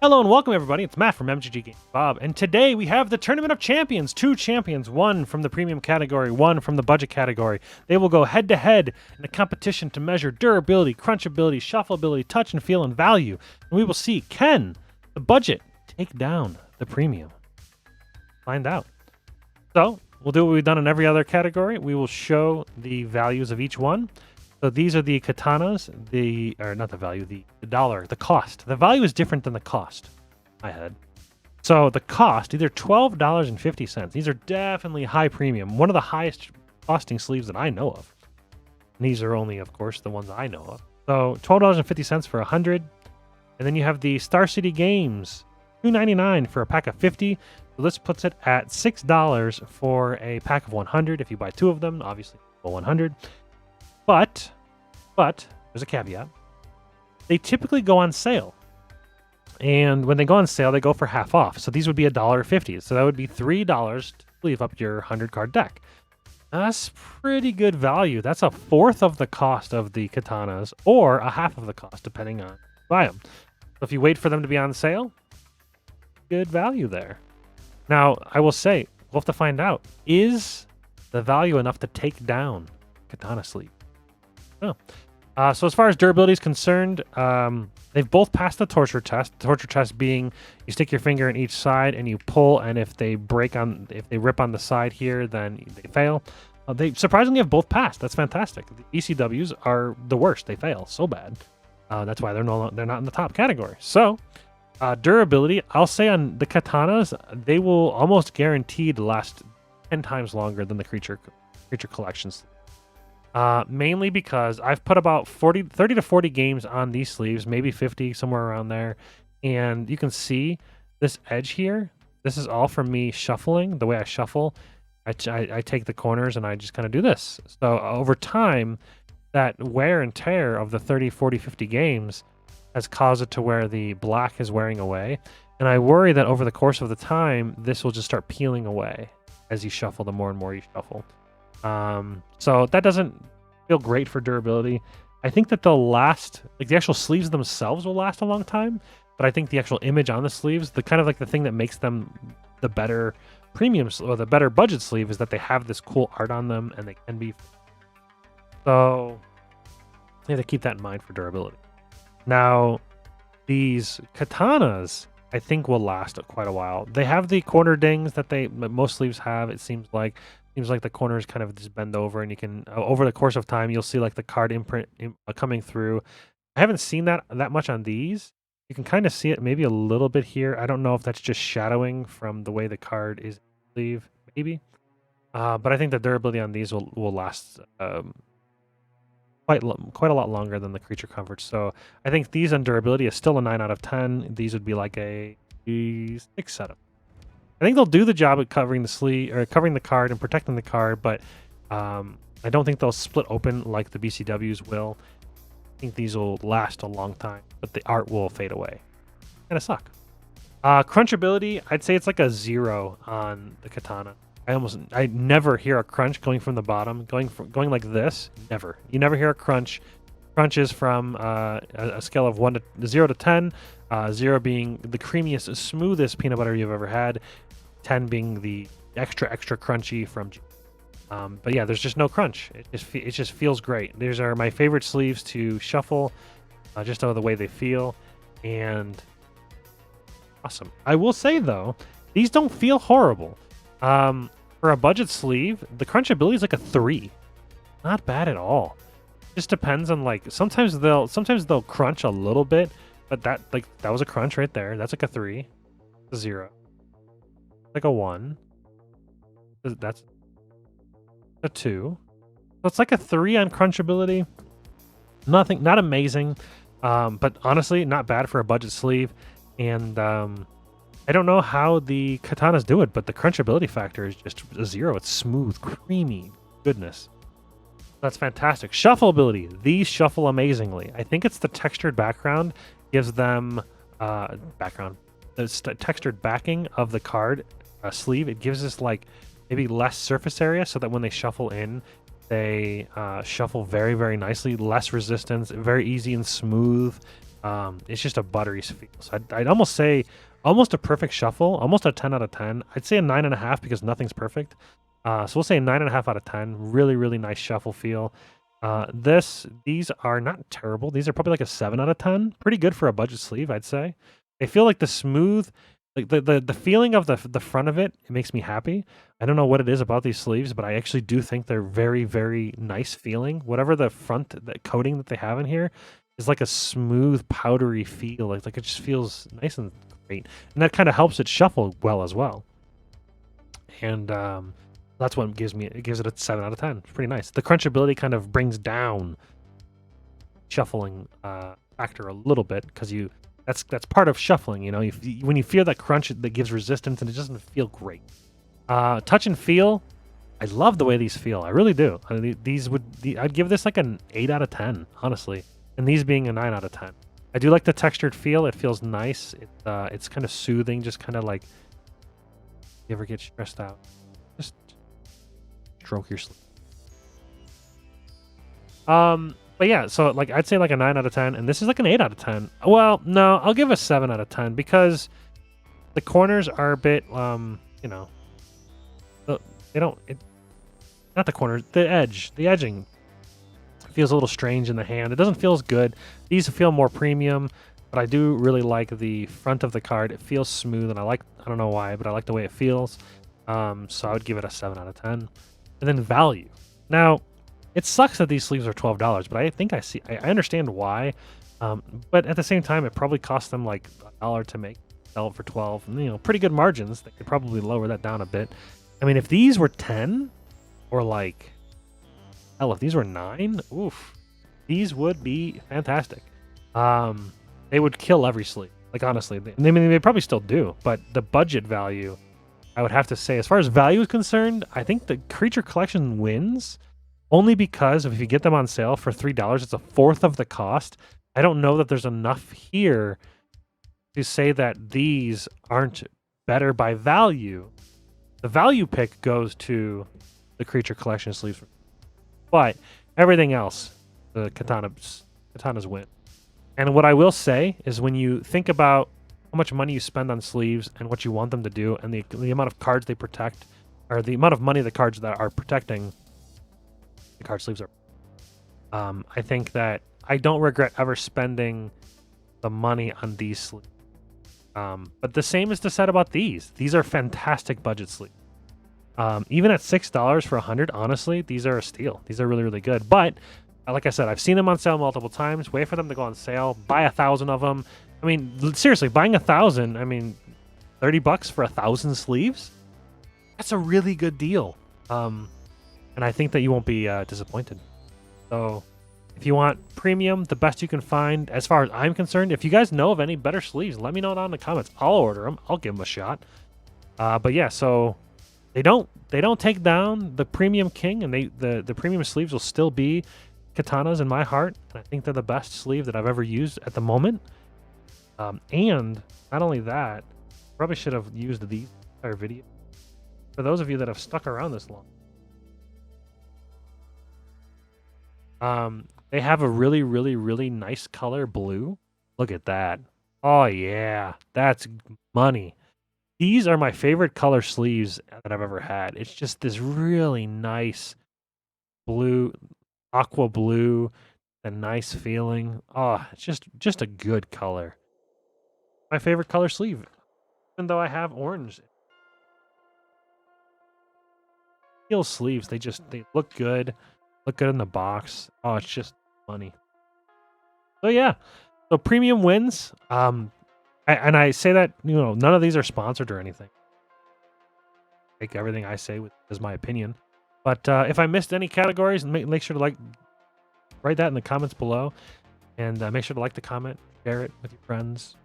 Hello and welcome everybody, it's Matt from MTG Games Bob, and today we have the Tournament of Champions. Two champions, one from the premium category, one from the budget category. They will go head to head in a competition to measure durability, crunchability, shuffleability, touch and feel, and value. And we will see, can the budget take down the premium? Find out. So, we'll do what we've done in every other category. We will show the values of each one. So these are the katanas, the dollar, the cost. The value is different than the cost, I had. So the cost, either $12.50. These are definitely high premium. One of the highest costing sleeves that I know of. And these are only, of course, the ones I know of. So $12.50 for 100. And then you have the StarCityGames, $2.99 for a pack of 50. So this puts it at $6 for a pack of 100. If you buy two of them, obviously, 100. But there's a caveat. They typically go on sale. And when they go on sale, they go for half off. So these would be $1.50. So that would be $3 to sleeve up your 100 card deck. That's pretty good value. That's a fourth of the cost of the katanas, or a half of the cost, depending on buy them. So if you wait for them to be on sale, good value there. Now, I will say, we'll have to find out, is the value enough to take down katana sleeve? Oh. So as far as durability is concerned, they've both passed the torture test. The torture test being you stick your finger in each side and you pull, and if they rip on the side here, then they fail. They surprisingly have both passed. That's fantastic. The ECWs are the worst. They fail so bad. That's why they're not in the top category. So durability, I'll say on the katanas, they will almost guaranteed last 10 times longer than the creature collections. Mainly because I've put about 30 to 40 games on these sleeves, maybe 50, somewhere around there. And you can see this edge here. This is all from me shuffling. The way I shuffle, I take the corners and I just kind of do this. So over time, that wear and tear of the 30, 40, 50 games has caused it to where the black is wearing away. And I worry that over the course of the time, this will just start peeling away as you shuffle, the more and more you shuffle. So that doesn't feel great for durability. I think that they'll last, like the actual sleeves themselves will last a long time, but I think the actual image on the sleeves, the kind of like the thing that makes them the better premium or the better budget sleeve, is that they have this cool art on them and they can be. So you have to keep that in mind for durability. Now, these katanas, I think, will last quite a while. They have the corner dings that most sleeves have. It seems like the corners kind of just bend over, and you can over the course of time you'll see like the card imprint coming through. I haven't seen that much on these. You can kind of see it maybe a little bit here. I don't know if that's just shadowing from the way the card is sleeve, maybe. But I think the durability on these will last quite a lot longer than the creature comforts. So I think these on durability is still a 9 out of 10. These would be like a 6 setup. I think they'll do the job at covering the sleeve or covering the card and protecting the card, but I don't think they'll split open like the BCWs will. I think these will last a long time, but the art will fade away. Kind of suck. Crunchability, I'd say it's like a 0 on the katana. I never hear a crunch going from the bottom, going like this. Never. You never hear a crunch. Crunch is from a scale of 0 to 10. 0 being the creamiest, smoothest peanut butter you've ever had. 10 being the extra crunchy from G. But yeah, there's just no crunch. It just feels great. These are my favorite sleeves to shuffle, just out of the way they feel, and awesome. I will say though, these don't feel horrible. For a budget sleeve, the crunchability is like a 3. Not bad at all. Just depends on, like, sometimes they'll crunch a little bit, but that was a crunch right there. That's like a 3, a 0, like a 1. That's a 2. So it's like a 3 on crunchability. Not amazing, but honestly, not bad for a budget sleeve. And I don't know how the katanas do it, but the crunchability factor is just a 0. It's smooth, creamy goodness. That's fantastic. Shuffleability. These shuffle amazingly. I think it's the textured background gives them the textured backing of the card sleeve. It gives us like maybe less surface area, so that when they shuffle in, they shuffle very, very nicely. Less resistance, very easy and smooth. It's just a buttery feel. So I'd almost say almost a perfect shuffle, almost a 10 out of 10. I'd say a 9.5 because nothing's perfect. So we'll say 9.5 out of 10. Really, really nice shuffle feel. These are not terrible. These are probably like a 7 out of 10. Pretty good for a budget sleeve, I'd say. They feel like the smooth, like the feeling of the front of it makes me happy. I don't know what it is about these sleeves, but I actually do think they're very, very nice feeling. Whatever the coating that they have in here is like a smooth, powdery feel. Like it just feels nice and great. And that kind of helps it shuffle well as well. And that's what gives it a 7 out of 10. It's pretty nice. The crunchability kind of brings down shuffling factor a little bit because that's part of shuffling. You know, when you feel that crunch, that gives resistance, and it doesn't feel great. Touch and feel, I love the way these feel. I really do. I'd give this like an 8 out of 10, honestly, and these being a 9 out of 10. I do like the textured feel. It feels nice. It's kind of soothing, just kind of like you ever get stressed out, just stroke your sleeve. But yeah, so like I'd say like a 9 out of 10, and this is like an 8 out of 10. Well, no, I'll give a 7 out of 10 because the corners are a bit, you know, not the corners, the edging feels a little strange in the hand. It doesn't feel as good. These feel more premium, but I do really like the front of the card. It feels smooth, and I don't know why, but I like the way it feels. So I would give it a 7 out of 10. And then value. Now, it sucks that these sleeves are $12, but I think I understand why. But at the same time, it probably cost them like $1 to sell it for 12. And, you know, pretty good margins. They could probably lower that down a bit. I mean, if these were 10, or like, hell, if these were 9, oof, these would be fantastic. They would kill every sleeve. Like, honestly, they probably still do. But the budget value, I would have to say, as far as value is concerned, I think the Creature Collection wins. Only because if you get them on sale for $3, it's a fourth of the cost. I don't know that there's enough here to say that these aren't better by value. The value pick goes to the Creature Collection sleeves. But everything else, the Katanas win. And what I will say is when you think about how much money you spend on sleeves and what you want them to do and the amount of cards they protect, or the amount of money the cards that are protecting, the card sleeves are. I think that I don't regret ever spending the money on these sleeves. But the same is to said about these. These are fantastic budget sleeves. Even at $6 for 100, honestly, these are a steal. These are really, really good. But like I said, I've seen them on sale multiple times. Wait for them to go on sale. Buy 1,000 of them. I mean, seriously, buying 1,000. I mean, $30 for 1,000 sleeves. That's a really good deal. And I think that you won't be disappointed. So if you want premium, the best you can find, as far as I'm concerned, if you guys know of any better sleeves, let me know down in the comments. I'll order them. I'll give them a shot. But yeah, so they don't take down the premium king, and the premium sleeves will still be Katanas in my heart. And I think they're the best sleeve that I've ever used at the moment. And not only that, probably should have used these entire video. For those of you that have stuck around this long. They have a really, really, really nice color blue. Look at that. Oh yeah, that's money. These are my favorite color sleeves that I've ever had. It's just this really nice blue, aqua blue, a nice feeling. Oh, it's just a good color. My favorite color sleeve, even though I have orange. Steel sleeves, they look good. Look good in the box. Oh, it's just money. So yeah, so premium wins. And I say that, you know, none of these are sponsored or anything. Take everything I say as my opinion. But if I missed any categories, make sure to write that in the comments below, and make sure to like the comment, share it with your friends.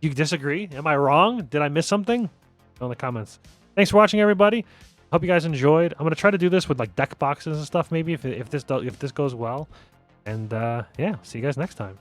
You disagree? Am I wrong? Did I miss something? Go in the comments. Thanks for watching, everybody. Hope you guys enjoyed. I'm gonna try to do this with like deck boxes and stuff, maybe if this goes well. And yeah, see you guys next time.